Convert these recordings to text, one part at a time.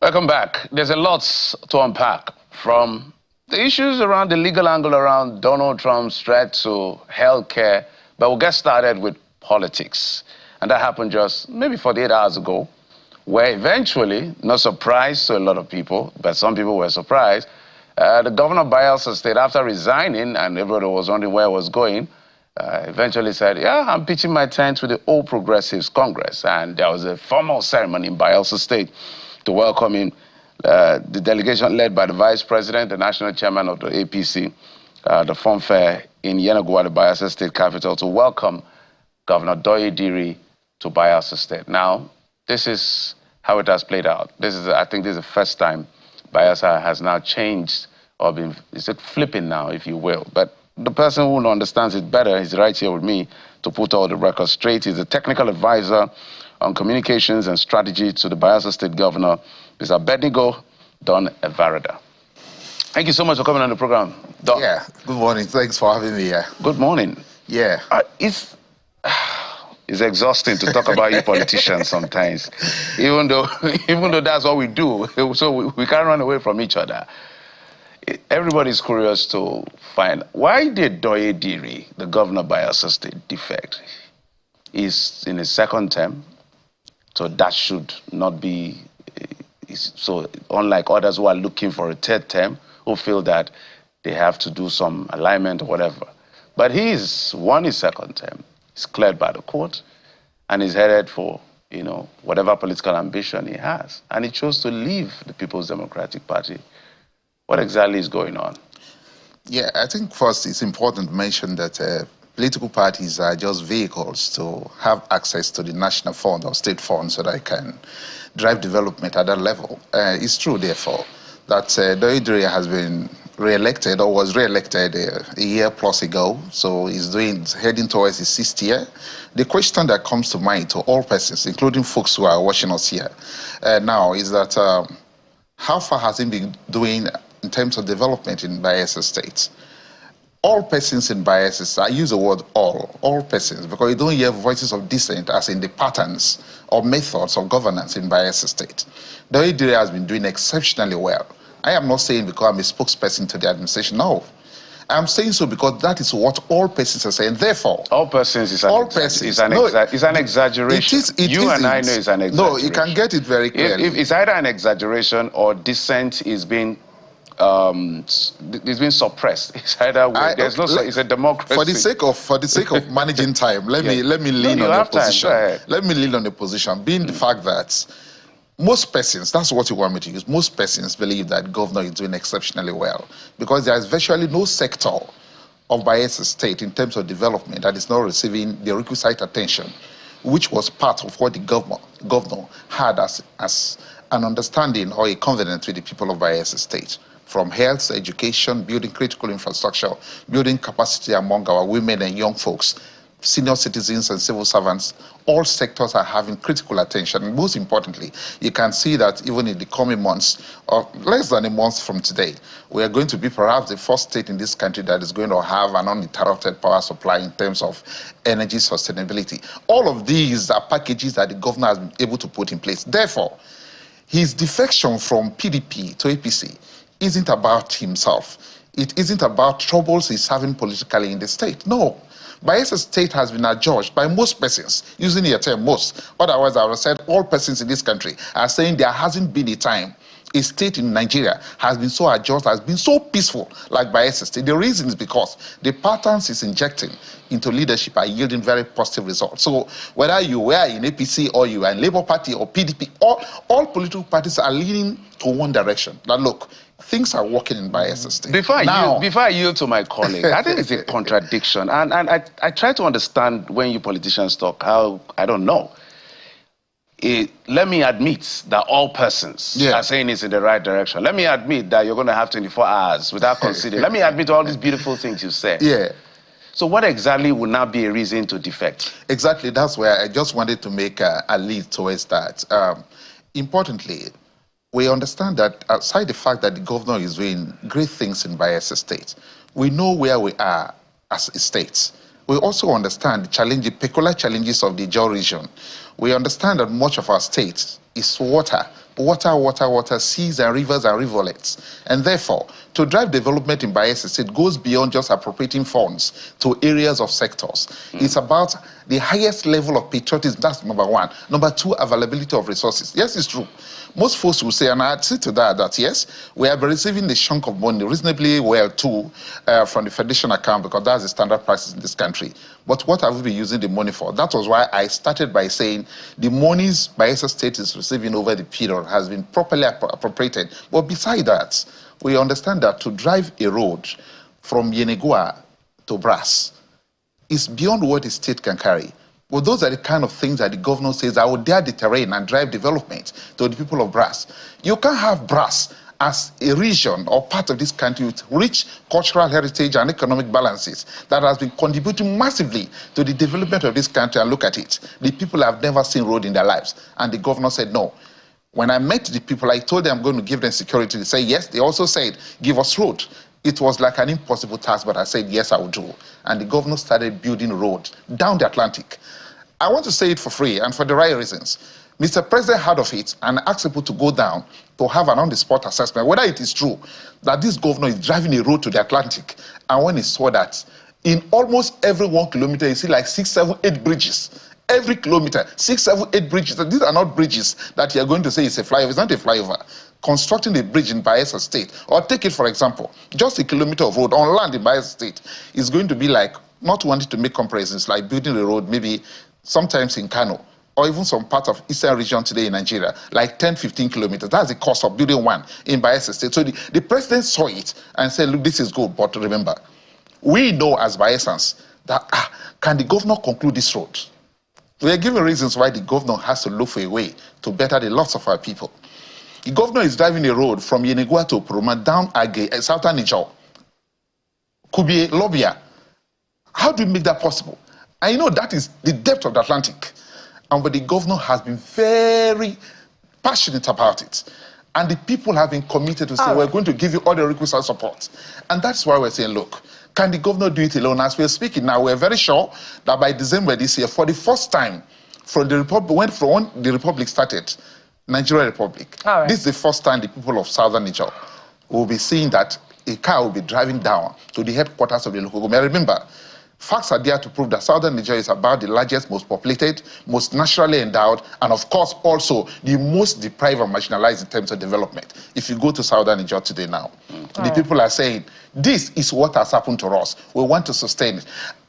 Welcome back. There's a lot to unpack, from the issues around the legal angle around Donald Trump's threat to healthcare, but we'll get started with politics. And that happened just maybe 48 hours ago, where eventually, no surprise to a lot of people, but some people were surprised, the governor of Bayelsa State, after resigning, and everybody was wondering where it was going, eventually said, yeah, I'm pitching my tent with the All Progressives Congress. And there was a formal ceremony in Bayelsa State to welcome him. The delegation led by the Vice President, the National Chairman of the APC, the Fun Fair in Yenagoa, the Bayelsa State capital, to welcome Governor Douye Diri to Bayelsa State. Now, this is how it has played out. I think this is the first time Bayelsa has now changed, or been, is it flipping now, if you will. But the person who understands it better is right here with me to put all the records straight. He's a technical advisor on communications and strategy to the Bayelsa State Governor, Mr. Abednego Don Evarada. Thank you so much for coming on the program, Don. Yeah, good morning. Thanks for having me here. Good morning. Yeah. It's exhausting to talk about you politicians sometimes, even though that's what we do, so we can't run away from each other. Everybody's curious to find, why did Douye Diri, the governor of Bayelsa State, defect? He's in his second term, so that should not be, so unlike others who are looking for a third term, who feel that they have to do some alignment or whatever. But he's won his second term. He's cleared by the court, and he's headed for, whatever political ambition he has. And he chose to leave the People's Democratic Party. What exactly is going on? Yeah, I think first it's important to mention that political parties are just vehicles to have access to the national fund or state fund so that they can drive development at that level. It's true, therefore, that Douye Diri has been re-elected, or was re-elected a year plus ago, so he's heading towards his 6th year. The question that comes to mind to all persons, including folks who are watching us here now, is that how far has he been doing in terms of development in Bayelsa State? All persons in Bayelsa, I use the word all persons, because you don't hear voices of dissent as in the patterns or methods of governance in Bayelsa State. Douye Diri has been doing exceptionally well. I am not saying because I'm a spokesperson to the administration, no. I'm saying so because that is what all persons are saying. Therefore, all persons is an exaggeration. You and I know it's an exaggeration. No, you can get it very clearly. If it's either an exaggeration or dissent is being suppressed. It's either way. It's a democracy. For the sake of managing time, let me lean on the position. Let me lean on the position, being the fact that most persons, that's what you want me to use, most persons believe that governor is doing exceptionally well, because there is virtually no sector of Bayelsa State in terms of development that is not receiving the requisite attention, which was part of what the governor had as an understanding or a covenant with the people of Bayelsa State. From health, education, building critical infrastructure, building capacity among our women and young folks, senior citizens and civil servants, all sectors are having critical attention. And most importantly, you can see that even in the coming months, or less than a month from today, we are going to be perhaps the first state in this country that is going to have an uninterrupted power supply in terms of energy sustainability. All of these are packages that the governor has been able to put in place. Therefore, his defection from PDP to APC isn't about himself. It isn't about troubles he's having politically in the state. No. Bayelsa State has been adjudged by most persons, using the term most. Otherwise, I would have said all persons in this country are saying there hasn't been a time a state in Nigeria has been so adjusted, has been so peaceful like Bayelsa State. The reason is because the patterns it's injecting into leadership are yielding very positive results. So whether you were in APC or you are in Labour Party or PDP, all political parties are leaning to one direction. That look, things are working in Bayelsa State. Before I yield to my colleague, I think it's a contradiction. And I try to understand when you politicians talk, how, I don't know. Let me admit that all persons are saying it's in the right direction. Let me admit that you're going to have 24 hours without considering. Let me admit all these beautiful things you said. Yeah. So what exactly would now be a reason to defect? Exactly. That's where I just wanted to make a lead towards that. Importantly, we understand that outside the fact that the governor is doing great things in Bayelsa State, we know where we are as a state. We also understand the peculiar challenges of the Jaw region. We understand that much of our state is water water, seas and rivers and rivulets. And therefore, to drive development in Bayelsa State goes beyond just appropriating funds to areas of sectors. It's about the highest level of patriotism. That's number one. Number two, availability of resources. Yes, it's true. Most folks will say, and I'd say to that yes, we have been receiving a chunk of money reasonably well too from the Federation account, because that's the standard practice in this country. But what have we been using the money for? That was why I started by saying the monies Bayelsa State is receiving over the period has been properly appropriated. But beside that, we understand that to drive a road from Yenagoa to Brass is beyond what the state can carry. Well, those are the kind of things that the governor says, I will dare the terrain and drive development to the people of Brass. You can't have Brass as a region or part of this country with rich cultural heritage and economic balances that has been contributing massively to the development of this country. And look at it. The people have never seen road in their lives. And the governor said no. When I met the people, I told them I'm going to give them security. They said yes. They also said, give us road. It was like an impossible task, but I said, yes, I will do. And the governor started building road down the Atlantic. I want to say it for free and for the right reasons. Mr. President heard of it and asked people to go down to have an on-the-spot assessment, whether it is true that this governor is driving a road to the Atlantic. And when he saw that, in almost every 1 kilometer, you see like 6, 7, 8 bridges. Every kilometer, 6, 7, 8 bridges. These are not bridges that you're going to say is a flyover. It's not a flyover. Constructing a bridge in Bayelsa State, or take it for example, just a kilometer of road on land in Bayelsa State is going to be like, not wanting to make comparisons, like building a road maybe sometimes in Kano, or even some part of eastern region today in Nigeria, like 10, 15 kilometers. That's the cost of building one in Bayelsa State. So the president saw it and said, look, this is good, but remember, we know as Bayelsans that, can the governor conclude this road? We are giving reasons why the governor has to look for a way to better the lots of our people. The governor is driving a road from Yenagoa to Poroma down Aide, southern Niger, Kubie, Lobia. How do we make that possible? And you know that is the depth of the Atlantic. But the governor has been very passionate about it. And the people have been committed to say, we're going to give you all the requisite support. And that's why we're saying, look, can the governor do it alone? As we're speaking now, we're very sure that by December this year, for the first from the Republic, when the Republic started, Nigeria Republic, this is the first time the people of southern Niger will be seeing that a car will be driving down to the headquarters of the local government. Remember, facts are there to prove that southern Nigeria is about the largest, most populated, most naturally endowed, and of course also the most deprived and marginalized in terms of development. If you go to southern Nigeria today now, the people are saying, this is what has happened to us. We want to sustain it.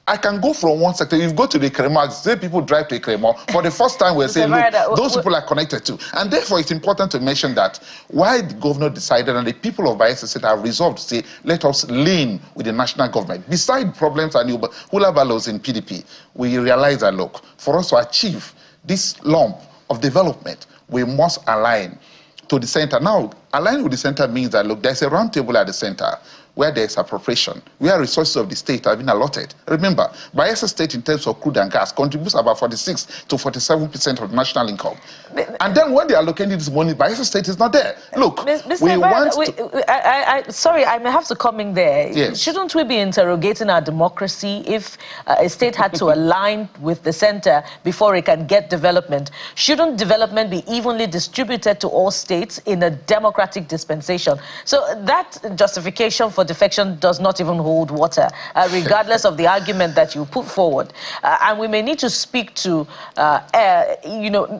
I can go from one sector. If you go to the Kremor, say people drive to Kremor. For the first time, we're saying, look, those people are connected to. And therefore, it's important to mention that why the governor decided and the people of Bayelsa State have resolved to say, let us lean with the national government. Beside problems and hula ballows in PDP, we realize that, look, for us to achieve this lump of development, we must align to the center. Now, aligning with the center means that, look, there's a round table at the center where there's appropriation, where resources of the state have been allotted. Remember, Bayelsa State in terms of crude and gas contributes about 46 to 47% of national income. And then when they are allocating this money, Bayelsa State is not there. Look, sorry, I may have to come in there. Yes. Shouldn't we be interrogating our democracy if a state had to align with the center before it can get development? Shouldn't development be evenly distributed to all states in a democratic dispensation? So that justification for defection does not even hold water, regardless of the argument that you put forward. And we may need to speak to,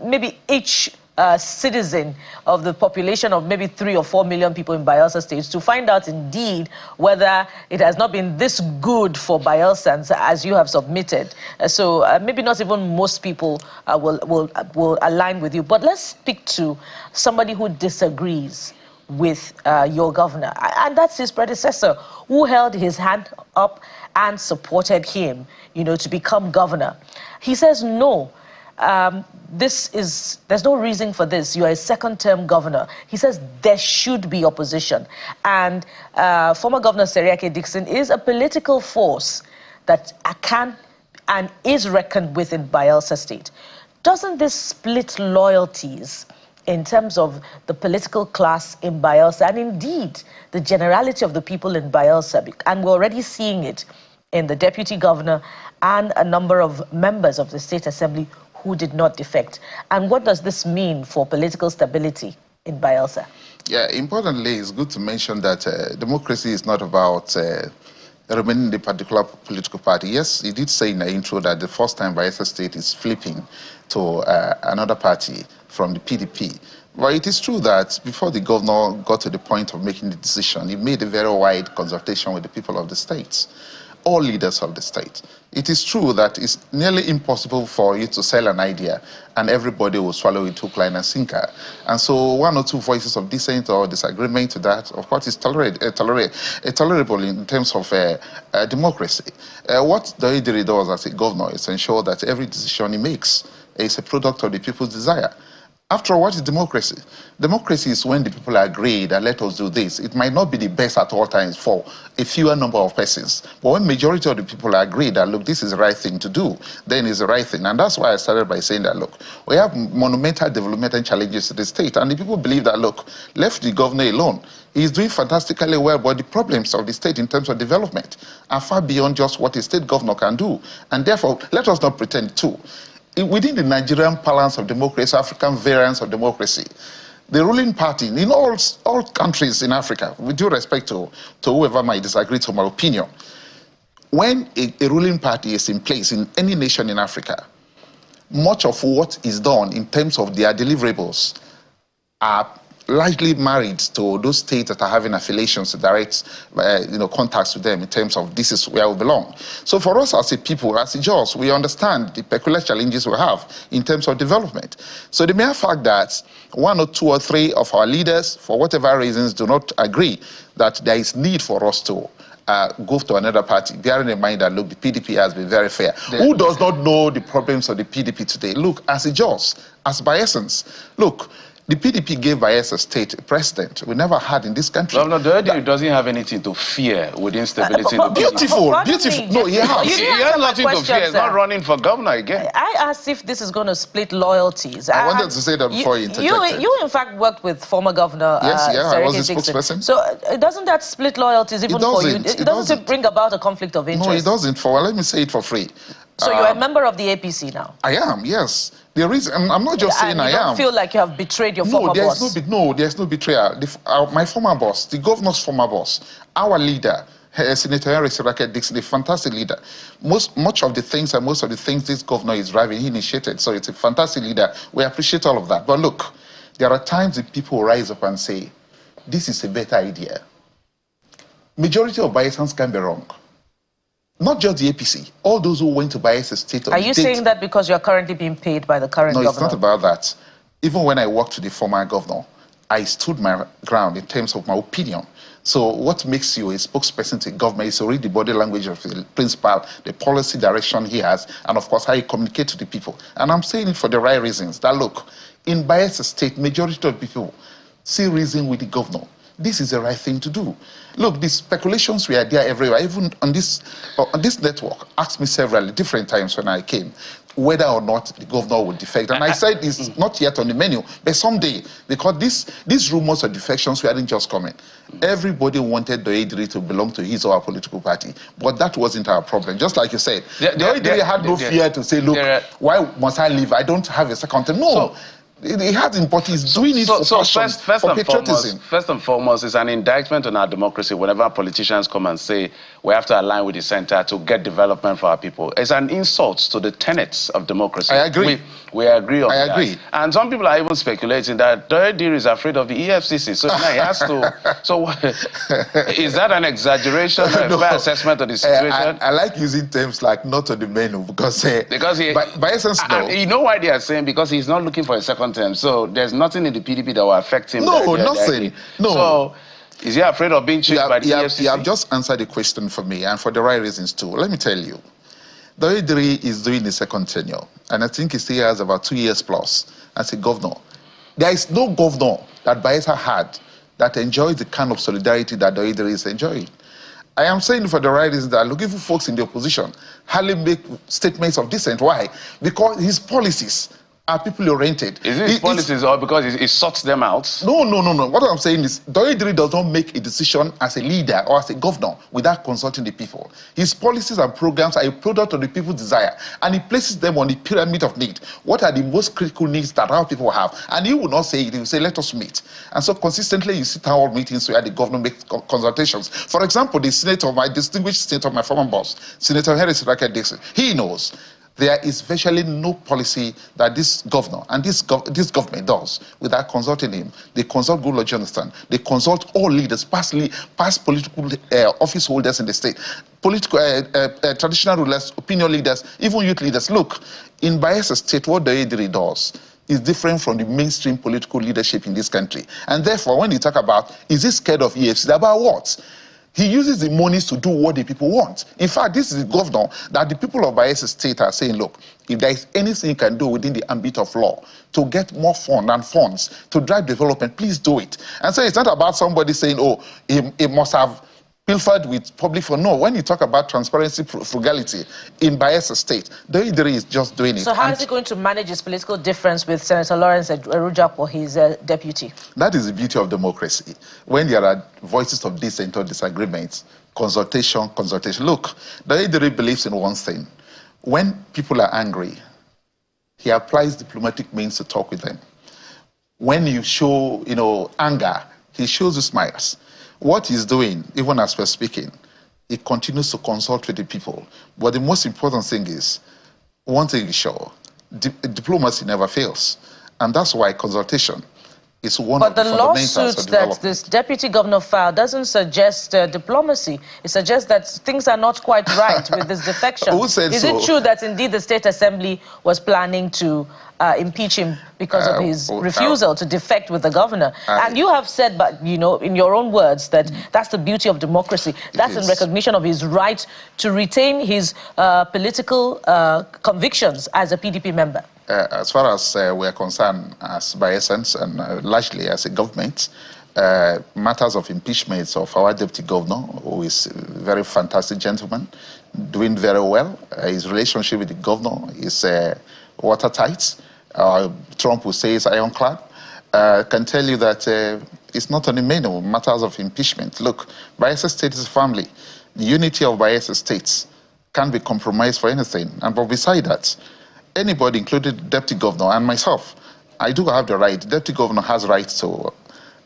maybe each citizen of the population of maybe 3 or 4 million people in Bayelsa State to find out indeed whether it has not been this good for Bayelsans as you have submitted. So maybe not even most people will align with you. But let's speak to somebody who disagrees with your governor, and that's his predecessor, who held his hand up and supported him, to become governor. He says, no, there's no reason for this. You are a second-term governor. He says there should be opposition. And former Governor Seriake Dixon is a political force that can and is reckoned with in Bayelsa State. Doesn't this split loyalties in terms of the political class in Bayelsa, and indeed the generality of the people in Bayelsa? And we're already seeing it in the deputy governor and a number of members of the state assembly who did not defect. And what does this mean for political stability in Bayelsa? Yeah, importantly, it's good to mention that democracy is not about remaining in a particular political party. Yes, he did say in the intro that the first time Bayelsa State is flipping to another party from the PDP. But it is true that before the governor got to the point of making the decision, he made a very wide consultation with the people of the state, all leaders of the state. It is true that it's nearly impossible for you to sell an idea and everybody will swallow it hook, line, and sinker. And so one or two voices of dissent or disagreement to that, of course, is tolerable in terms of democracy. What Diri does as a governor is ensure that every decision he makes is a product of the people's desire. After all, what is democracy? Democracy is when the people agree that let us do this. It might not be the best at all times for a fewer number of persons. But when majority of the people agree that, look, this is the right thing to do, then it's the right thing. And that's why I started by saying that, look, we have monumental developmental challenges to the state. And the people believe that, look, left the governor alone, he's doing fantastically well, but the problems of the state in terms of development are far beyond just what a state governor can do. And therefore, let us not pretend too. Within the Nigerian balance of democracy, African variance of democracy, the ruling party in all countries in Africa, with due respect to whoever might disagree to my opinion, when a ruling party is in place in any nation in Africa, much of what is done in terms of their deliverables are largely married to those states that are having affiliations, direct contacts with them in terms of this is where we belong. So for us as a people, as a Jaws, we understand the peculiar challenges we have in terms of development. So the mere fact that one or two or three of our leaders, for whatever reasons, do not agree that there is need for us to go to another party, bearing in mind that, look, the PDP has been very fair. Who does not know the problems of the PDP today? Look, as a Jaws, as Bayelsans, look, the PDP gave Bayelsa State a president we never had in this country. Governor Douye doesn't have anything to fear with instability in the beautiful. No, he has. He has nothing to fear. He's not running for governor again. I asked if this is going to split loyalties. I wanted to say that before you interjected. You in fact, worked with former governor I was the spokesperson. So doesn't that split loyalties even for you? It doesn't bring about a conflict of interest? No, it doesn't. Let me say it for free. So you're a member of the APC now? I am, yes. The reason, I'm not just saying I am. You don't feel like you have betrayed your former boss? No, there's no betrayal. My former boss, the governor's former boss, our leader, Senator Henry Sirake Dixon, a fantastic leader. Much of the things and most of the things this governor is driving, he initiated. So it's a fantastic leader. We appreciate all of that. But look, there are times that people rise up and say, this is a better idea. Majority of Bayelsans can be wrong. Not just the APC, all those who went to Bayelsa State. Are you saying that because you're currently being paid by the current governor? No, it's not about that. Even when I worked with the former governor, I stood my ground in terms of my opinion. So what makes you a spokesperson to government is already the body language of the principal, the policy direction he has, and of course how he communicates to the people. And I'm saying it for the right reasons. That look, in Bayelsa State, majority of people see reason with the governor. This is the right thing to do. Look, the speculations were there everywhere. Even on this network, asked me several different times when I came whether or not the governor would defect. And I said it's not yet on the menu, but someday, because these rumors of defections weren't just coming. Everybody wanted Diri to belong to his or our political party, but that wasn't our problem. Just like you said, Diri had no fear to say, look, why must I leave? I don't have a second term. No. He has important. He's doing it for passion, for patriotism. First and foremost, it's an indictment on our democracy whenever politicians come and say we have to align with the center to get development for our people. It's an insult to the tenets of democracy. I agree. We agree on that. I agree. And some people are even speculating that Diri is afraid of the EFCC. So now he has to... So is that an exaggeration or a fair assessment of the situation? I like using terms like not on the menu because by essence, no. You know why they are saying? Because he's not looking for a second term. So there's nothing in the PDP that will affect him. No, nothing. No. So is he afraid of being chased by the EFCC? You have just answered the question for me, and for the right reasons too. Let me tell you. Diri is doing the second tenure, and I think he still has about 2 years plus as a governor. There is no governor that Bayelsa had that enjoys the kind of solidarity that Diri is enjoying. I am saying for the right reasons that looking for folks in the opposition hardly make statements of dissent. Why? Because his policies are people oriented. Is it his policies or because he sorts them out? No. What I'm saying is, Douye does not make a decision as a leader or as a governor without consulting the people. His policies and programs are a product of the people's desire, and he places them on the pyramid of need. What are the most critical needs that our people have? And he will not say it, he will say, let us meet. And so consistently you see town hall meetings where the governor makes consultations. For example, the senator, my distinguished senator, my former boss, Senator Harris Dixon, he knows there is virtually no policy that this governor and this government does without consulting him. They consult Goodluck Jonathan. They consult all leaders, past political office holders in the state, political traditional rulers, opinion leaders, even youth leaders. Look, in Bayelsa State, what the Aide does is different from the mainstream political leadership in this country. And therefore, when you talk about, is he scared of EFC, about what? He uses the monies to do what the people want. In fact, this is the governor that the people of Bayelsa State are saying, look, if there is anything you can do within the ambit of law to get more funds to drive development, please do it. And so it's not about somebody saying, oh, he must have pilfered with public funds. No, when you talk about transparency, frugality in Bayelsa State, Diri is just doing it. So how is he going to manage his political difference with Senator Lawrence Erujakpo, his deputy? That is the beauty of democracy. When there are voices of dissent or disagreements, consultation. Look, Diri believes in one thing. When people are angry, he applies diplomatic means to talk with them. When you show, anger, he shows you smiles. What he's doing, even as we're speaking, he continues to consult with the people. But the most important thing is, one thing is sure, diplomacy never fails. And that's why consultation is one of the fundamentals of development. But the lawsuit that this deputy governor filed doesn't suggest diplomacy. It suggests that things are not quite right with this defection. Who said so? Is it true that indeed the State Assembly was planning to impeach him because of his refusal to defect with the governor? And you have said, but in your own words, that that's the beauty of democracy. That's in recognition of his right to retain his political convictions as a PDP member. As far as we're concerned, as Bayelsans and largely as a government, matters of impeachments of our deputy governor, who is a very fantastic gentleman, doing very well. His relationship with the governor is watertight. Trump will say it's ironclad. Can tell you that it's not on the menu, matters of impeachment. Look, Bayelsa State is a family. The unity of Bayelsa States can't be compromised for anything. But beside that, anybody, including the deputy governor and myself, I do have the right. The deputy governor has rights to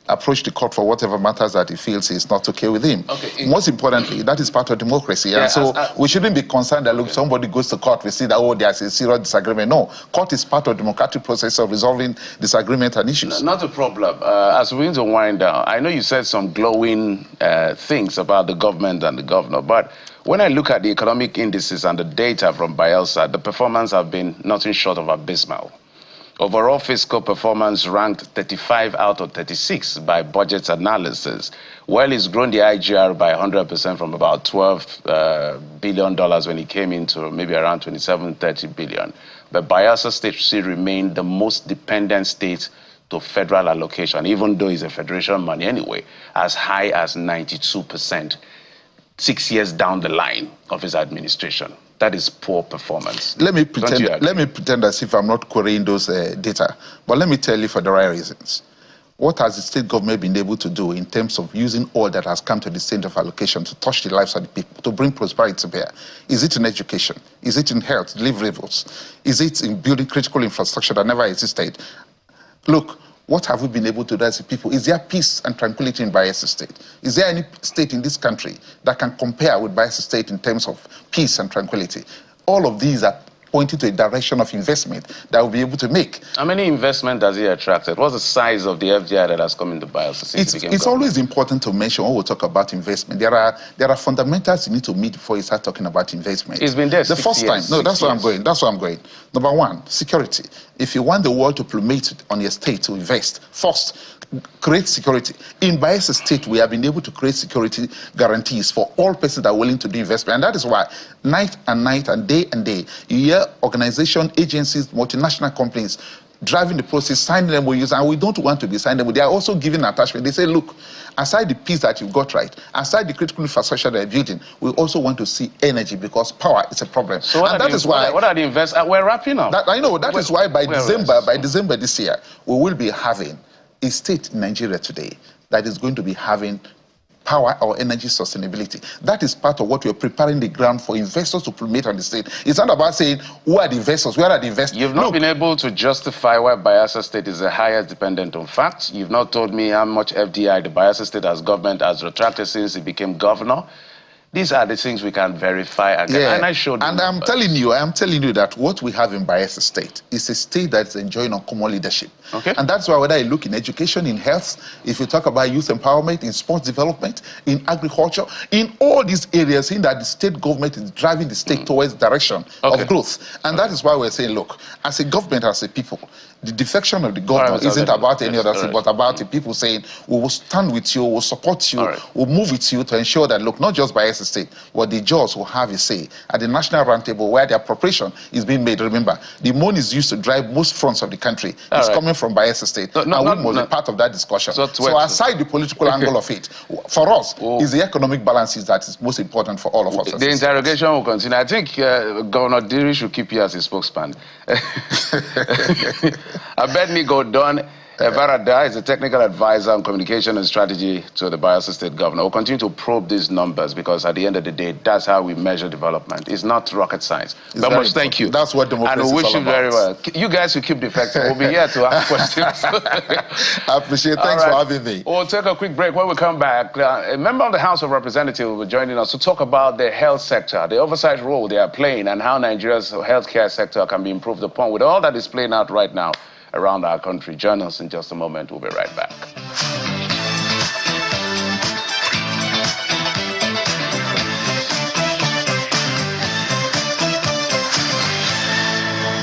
approach the court for whatever matters that he feels is not okay with him. Okay. Most importantly, that is part of democracy. Yeah, and so we shouldn't be concerned that, look, somebody goes to court, we see that, oh, there's a serious disagreement. No, court is part of the democratic process of resolving disagreement and issues. Not a problem. As we need to wind down, I know you said some glowing things about the government and the governor, but when I look at the economic indices and the data from Bayelsa, the performance have been nothing short of abysmal. Overall fiscal performance ranked 35 out of 36 by budget analysis. Well, it's grown the IGR by 100% from about $12 billion when it came into maybe around 27, 30 billion. But Bayelsa State still remained the most dependent state to federal allocation, even though it's a federation money anyway, as high as 92%, 6 years down the line of his administration. That is poor performance. Let me pretend as if I'm not querying those data, but let me tell you for the right reasons. What has the state government been able to do in terms of using all that has come to the state of allocation to touch the lives of the people, to bring prosperity to bear? Is it in education? Is it in health, deliverables? Is it in building critical infrastructure that never existed? Look, what have we been able to do as a people? Is there peace and tranquility in Bayelsa State? Is there any state in this country that can compare with Bayelsa State in terms of peace and tranquility? All of these are pointing to a direction of investment that we'll be able to make. How many investment has he attracted? What's the size of the FDI that has come into Bayelsa State? It's always important to mention when we talk about investment. There are fundamentals you need to meet before you start talking about investment. It's been there the first time. No, that's where I'm going. That's where I'm going. Number one, security. If you want the world to plummet on your state to invest, first, create security. In Bayelsa State, we have been able to create security guarantees for all persons that are willing to do investment. And that is why night and day, you hear organizations, agencies, multinational companies driving the process, signing MOUs, and we don't want to be signing them. They are also giving attachment. They say, look, aside the peace that you've got right, aside the critical infrastructure they're building, we also want to see energy because power is a problem. So what are the investments? We're wrapping up. I know, that is why by December this year, we will be having a state in Nigeria today that is going to be having power or energy sustainability. That is part of what we're preparing the ground for investors to promote on the state. It's not about saying, who are the investors, where are the investors? You've not been able to justify why Bayelsa State is the highest dependent on facts. You've not told me how much FDI the Bayelsa State as government has retracted since it became governor. These are the things we can verify and I showed you. And I'm telling you that what we have in Bayelsa State is a state that's enjoying uncommon leadership. Okay. And that's why whether you look in education, in health, if you talk about youth empowerment, in sports development, in agriculture, in all these areas, in that the state government is driving the state towards the direction of growth. And that is why we're saying, look, as a government, as a people, the defection of the government isn't about any other thing, but about the people saying, we will stand with you, we'll support you, we'll move with you to ensure that, look, not just Bayelsa State, but the judges will have a say at the national roundtable where the appropriation is being made. Remember, the money is used to drive most fronts of the country. It's coming from Bayelsa State, and we must be part of that discussion. So aside the political angle of it, for us, is the economic balances that is most important for all of us. The interrogation will continue. I think Governor Diri should keep you as a spokesman. Abednego Don Evarada is a technical advisor on communication and strategy to the Bayelsa State governor. We'll continue to probe these numbers because at the end of the day, that's how we measure development. It's not rocket science. But much thank you. That's what democracy is all about. And we wish you very well. You guys will keep defecting. We'll be here to ask questions. I appreciate it. Thanks for having me. We'll take a quick break. When we come back, a member of the House of Representatives will be joining us to talk about the health sector, the oversight role they are playing, and how Nigeria's healthcare sector can be improved upon with all that is playing out right now around our country. Join us in just a moment. We'll be right back.